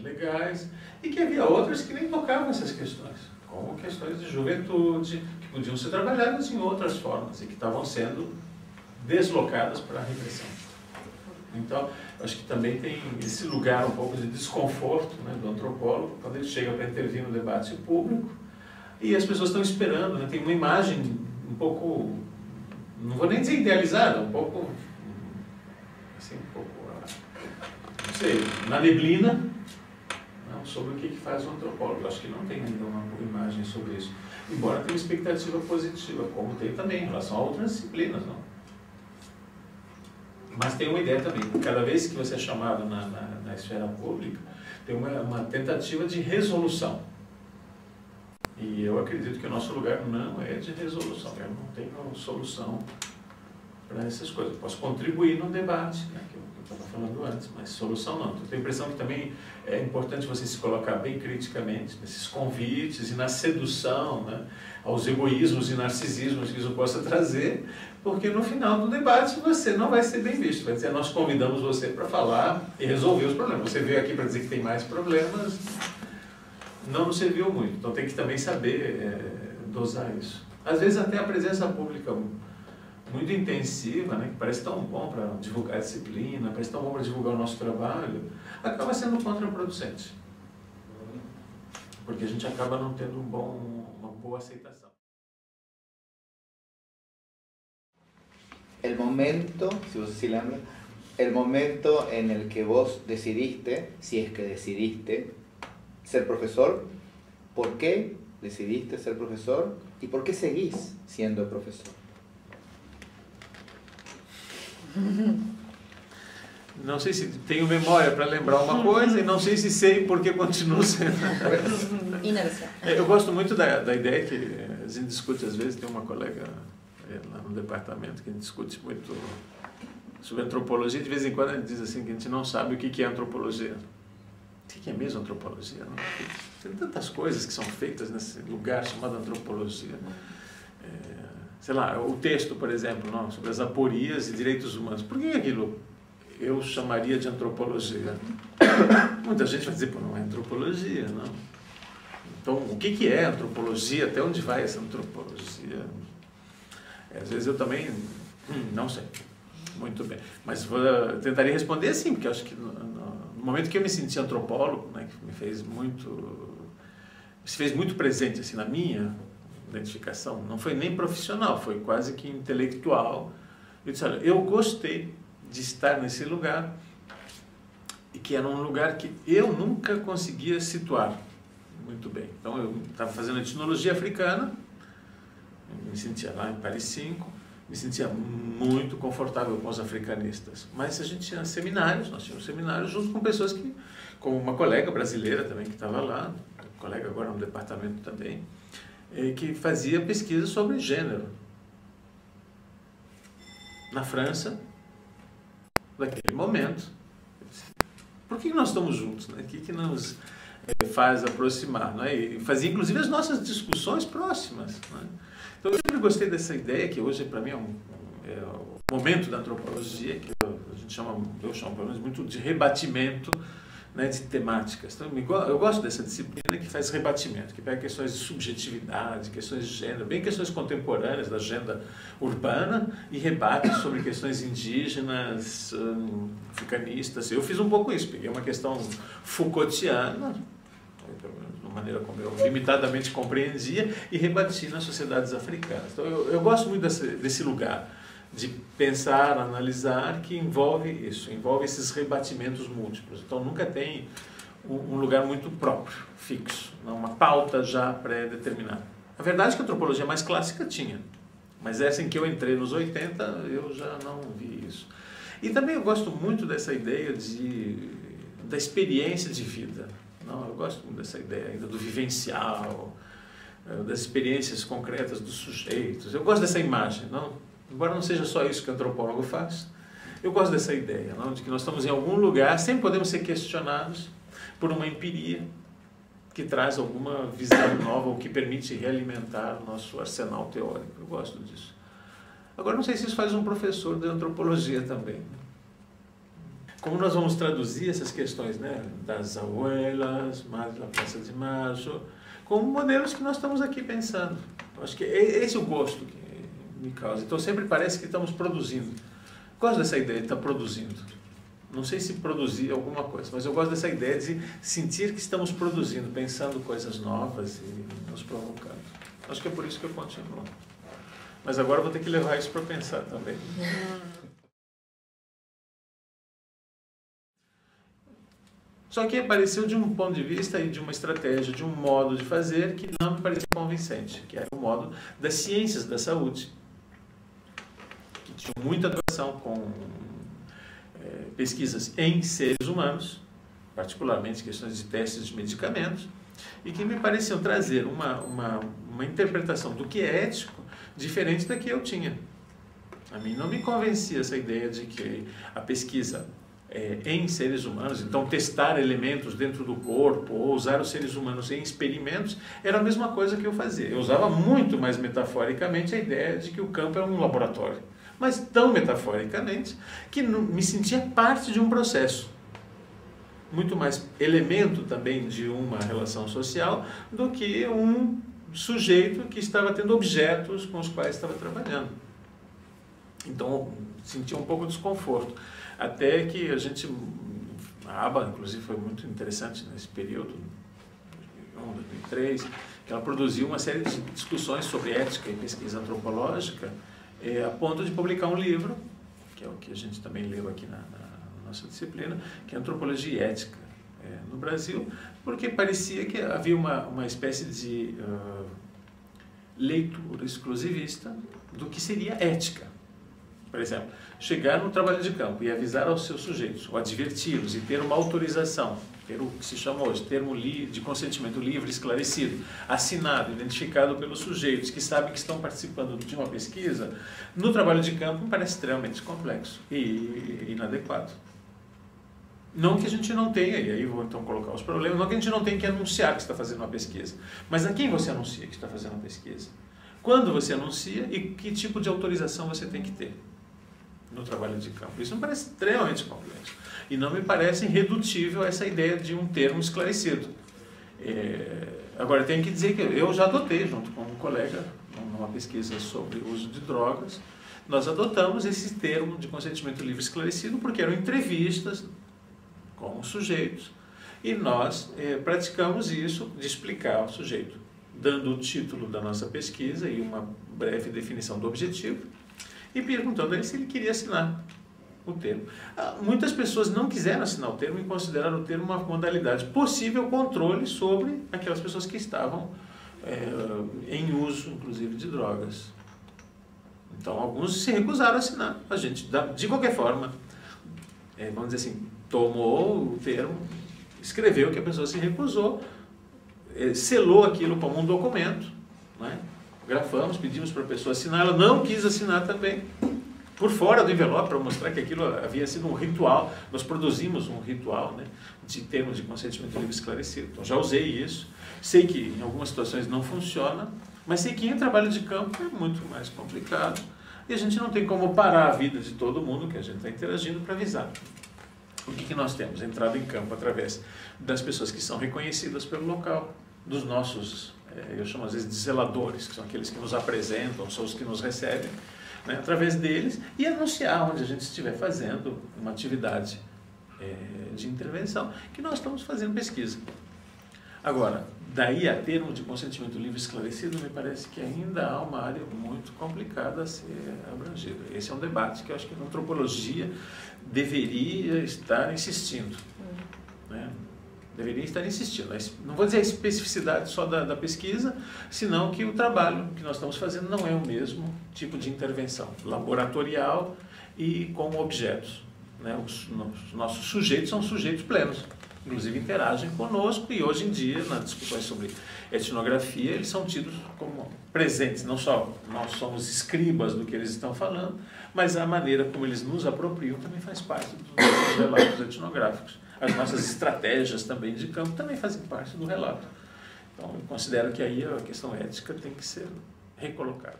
legais, e que havia outras que nem tocavam essas questões, como questões de juventude, que podiam ser trabalhadas em outras formas e que estavam sendo deslocadas para a repressão. Então, acho que também tem esse lugar um pouco de desconforto, né, do antropólogo, quando ele chega para intervir no debate público, e as pessoas estão esperando, né, tem uma imagem um pouco, não vou nem dizer idealizada, um pouco, assim, um pouco, não sei, na neblina, não, sobre o que faz o antropólogo. Acho que não tem ainda uma boa imagem sobre isso, embora tenha uma expectativa positiva, como tem também em relação a outras disciplinas, não? Mas tem uma ideia também, cada vez que você é chamado na esfera pública, tem uma tentativa de resolução. E eu acredito que o nosso lugar não é de resolução, eu não tenho solução para essas coisas. Eu posso contribuir no debate, né, que eu estava falando antes, mas solução não. Eu tenho a impressão que também é importante você se colocar bem criticamente nesses convites e na sedução, né, aos egoísmos e narcisismos que isso possa trazer, porque no final do debate você não vai ser bem visto. Vai dizer, nós convidamos você para falar e resolver os problemas. Você veio aqui para dizer que tem mais problemas, não nos serviu muito. Então tem que também saber dosar isso. Às vezes até a presença pública muito intensiva, né, que parece tão bom para divulgar a disciplina, parece tão bom para divulgar o nosso trabalho, acaba sendo contraproducente. Porque a gente acaba não tendo uma boa aceitação. El momento, si vos se lembra, el momento en el que vos decidiste, si es que decidiste, ser profesor, ¿por qué decidiste ser profesor y por qué seguís siendo profesor? Não sei se tenho memória para lembrar uma coisa e não sei se sei porque continuo sendo. Inércia. Eu gosto muito da ideia que a gente discute às vezes, tem uma colega lá no departamento que a gente discute muito sobre antropologia, de vez em quando a gente diz assim que a gente não sabe o que é antropologia. O que é mesmo antropologia? Não? Tem tantas coisas que são feitas nesse lugar chamado antropologia. Sei lá, o texto, por exemplo, não, sobre as aporias e direitos humanos. Por que aquilo eu chamaria de antropologia? Muita gente vai dizer, pô, não é antropologia, não. Então, o que é antropologia? Até onde vai essa antropologia? Às vezes eu também não sei muito bem. Mas tentaria responder assim, porque eu acho que no momento que eu me senti antropólogo, né, que se fez muito presente assim, na minha identificação, não foi nem profissional, foi quase que intelectual. Eu disse, olha, eu gostei de estar nesse lugar, e que era um lugar que eu nunca conseguia situar muito bem. Então eu estava fazendo etnologia africana, eu me sentia lá em Paris 5, me sentia muito confortável com os africanistas, mas a gente tinha seminários, nós tínhamos seminários junto com pessoas que, como uma colega brasileira também que estava lá, colega agora no departamento também, que fazia pesquisa sobre gênero. Na França, naquele momento. Por que nós estamos juntos? Né? O que nos faz aproximar? Né? E fazia inclusive as nossas discussões próximas. Né? Então eu sempre gostei dessa ideia, que hoje para mim é o momento da antropologia, que eu chamo pelo menos muito de rebatimento, né, de temáticas. Então, eu gosto dessa disciplina que faz rebatimento, que pega questões de subjetividade, questões de gênero, bem questões contemporâneas da agenda urbana e rebate sobre questões indígenas, africanistas. Eu fiz um pouco isso, peguei uma questão Foucaultiana, de maneira como eu limitadamente compreendia, e rebati nas sociedades africanas. Então, eu gosto muito desse lugar de pensar, analisar, que envolve isso, envolve esses rebatimentos múltiplos. Então nunca tem um lugar muito próprio, fixo, não, uma pauta já pré-determinada. A verdade é que a antropologia mais clássica tinha, mas essa em que eu entrei nos 80, eu já não vi isso. E também eu gosto muito dessa ideia da experiência de vida. Não, eu gosto muito dessa ideia ainda do vivencial, das experiências concretas dos sujeitos. Eu gosto dessa imagem, não? Embora não seja só isso que o antropólogo faz, eu gosto dessa ideia, não? De que nós estamos em algum lugar, sempre podemos ser questionados por uma empiria que traz alguma visão nova ou que permite realimentar o nosso arsenal teórico. Eu gosto disso. Agora, não sei se isso faz um professor de antropologia também. como nós vamos traduzir essas questões, né, das abuelas, Madre da Praça de Mayo, como modelos que nós estamos aqui pensando. Eu acho que esse é o gosto que me causa. Então sempre parece que estamos produzindo. Gosto dessa ideia de estar produzindo. Não sei se produzir alguma coisa, mas eu gosto dessa ideia de sentir que estamos produzindo, pensando coisas novas e nos provocando. Acho que é por isso que eu continuo. Mas agora eu vou ter que levar isso para pensar também. Só que apareceu de um ponto de vista e de uma estratégia, de um modo de fazer que não me parecia convincente, que era o modo das ciências da saúde, que tinha muita atuação com pesquisas em seres humanos, particularmente questões de testes de medicamentos, e que me pareciam trazer uma interpretação do que é ético diferente da que eu tinha. A mim não me convencia essa ideia de que a pesquisa em seres humanos, então testar elementos dentro do corpo ou usar os seres humanos em experimentos era a mesma coisa que eu fazia. Eu usava muito mais metaforicamente a ideia de que o campo é um laboratório, mas tão metaforicamente que me sentia parte de um processo, muito mais elemento também de uma relação social do que um sujeito que estava tendo objetos com os quais estava trabalhando. Então sentia um pouco de desconforto. Até que a gente, a ABA, inclusive, foi muito interessante nesse período, 2001, 2003, que ela produziu uma série de discussões sobre ética e pesquisa antropológica, a ponto de publicar um livro, que é o que a gente também leu aqui na nossa disciplina, que é Antropologia e Ética no Brasil, porque parecia que havia uma espécie de leitura exclusivista do que seria ética. Por exemplo, chegar no trabalho de campo e avisar aos seus sujeitos, ou adverti-los e ter uma autorização, ter o que se chama hoje termo de consentimento livre esclarecido, assinado, identificado pelos sujeitos que sabem que estão participando de uma pesquisa, no trabalho de campo me parece extremamente complexo e inadequado. Não que a gente não tenha, e aí vou então colocar os problemas, não que a gente não tenha que anunciar que está fazendo uma pesquisa, mas a quem você anuncia que está fazendo uma pesquisa? Quando você anuncia e que tipo de autorização você tem que ter no trabalho de campo? Isso me parece extremamente complexo e não me parece irredutível essa ideia de um termo esclarecido. Agora, tenho que dizer que eu já adotei, junto com um colega, numa pesquisa sobre o uso de drogas, nós adotamos esse termo de consentimento livre esclarecido porque eram entrevistas com os sujeitos e nós praticamos isso de explicar ao sujeito, dando o título da nossa pesquisa e uma breve definição do objetivo, e perguntando a ele se ele queria assinar o termo. Muitas pessoas não quiseram assinar o termo e consideraram o termo uma modalidade possível controle sobre aquelas pessoas que estavam em uso, inclusive, de drogas. Então, alguns se recusaram a assinar. A gente, de qualquer forma, vamos dizer assim, tomou o termo, escreveu que a pessoa se recusou, selou aquilo como um documento, né? Grafamos, pedimos para a pessoa assinar, ela não quis assinar também, por fora do envelope, para mostrar que aquilo havia sido um ritual. Nós produzimos um ritual, né, de termos de consentimento livre esclarecido. Então já usei isso, sei que em algumas situações não funciona, mas sei que em trabalho de campo é muito mais complicado e a gente não tem como parar a vida de todo mundo que a gente está interagindo para avisar. O que nós temos? Entrada em campo através das pessoas que são reconhecidas pelo local, dos nossos, eu chamo às vezes de zeladores, que são aqueles que nos apresentam, são os que nos recebem, né, através deles, e anunciar onde a gente estiver fazendo uma atividade de intervenção, que nós estamos fazendo pesquisa. Agora, daí a termo de consentimento livre esclarecido, me parece que ainda há uma área muito complicada a ser abrangida. Esse é um debate que eu acho que a antropologia deveria estar insistindo, né? Deveria estar insistindo. Não vou dizer a especificidade só da pesquisa, senão que o trabalho que nós estamos fazendo não é o mesmo tipo de intervenção laboratorial e com objetos, né? Os nossos sujeitos são sujeitos plenos, inclusive interagem conosco e hoje em dia, nas discussões sobre etnografia, eles são tidos como presentes. Não só nós somos escribas do que eles estão falando, mas a maneira como eles nos apropriam também faz parte dos nossos relatos etnográficos. As nossas estratégias também de campo também fazem parte do relato. Então, eu considero que aí a questão ética tem que ser recolocada.